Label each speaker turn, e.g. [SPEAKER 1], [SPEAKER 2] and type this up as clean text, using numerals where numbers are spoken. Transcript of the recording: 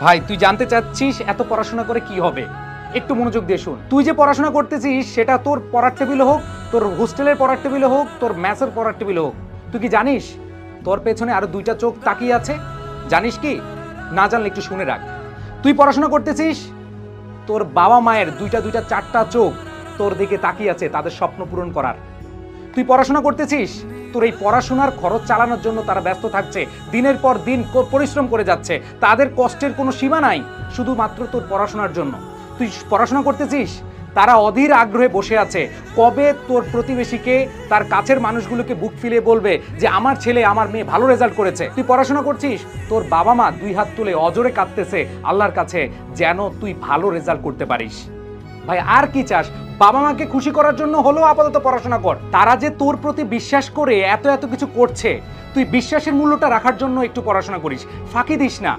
[SPEAKER 1] ভাই তুই জানতে চাচ্ছিস এত পড়াশোনা করে কি হবে? একটু মনোযোগ দিয়ে শুন। তুই যে পড়াশোনা করতেছিস সেটা তোর পড়ার টেবিলে হোক, তোর হোস্টেলের পড়ার টেবিলে হোক, তোর ম্যাথের পড়ার টেবিলে হোক, তুই কি জানিস তোর পেছনে আরো দুইটা চোখ তাকিয়ে আছে? জানিস কি? না জানলে একটু শুনে রাখ। তুই পড়াশোনা করতেছিস, তোর বাবা মায়ের দুইটা দুইটা চারটা চোখ তোর দিকে তাকিয়ে আছে তাদের স্বপ্ন পূরণ করার। তুই পড়াশোনা করতেছিস, তোর এই পড়াশোনার খরচ চালানোর জন্য তারা ব্যস্ত থাকছে, দিনের পর দিন পরিশ্রম করে যাচ্ছে, তাদের কষ্টের কোনো সীমা নাই শুধুমাত্র তোর পড়াশোনার জন্য। তুই পড়াশোনা করতেছিস, তারা অধীর আগ্রহে বসে আছে কবে তোর প্রতিবেশীকে, তার কাছের মানুষগুলোকে বুক ফিলিয়ে বলবে যে আমার ছেলে আমার মেয়ে ভালো রেজাল্ট করেছে। তুই পড়াশোনা করছিস, তোর বাবা মা দুই হাত তুলে অজরে কাঁদতেছে আল্লাহর কাছে যেন তুই ভালো রেজাল্ট করতে পারিস। ভাই আর কি চাস? বাবা মাকে খুশি করার জন্য হলেও আপাতত পড়াশোনা কর। তারা যে তোর প্রতি বিশ্বাস করে এত এত কিছু করছে, তুই বিশ্বাসের মূল্যটা রাখার জন্য একটু পড়াশোনা করিস, ফাঁকি দিস না।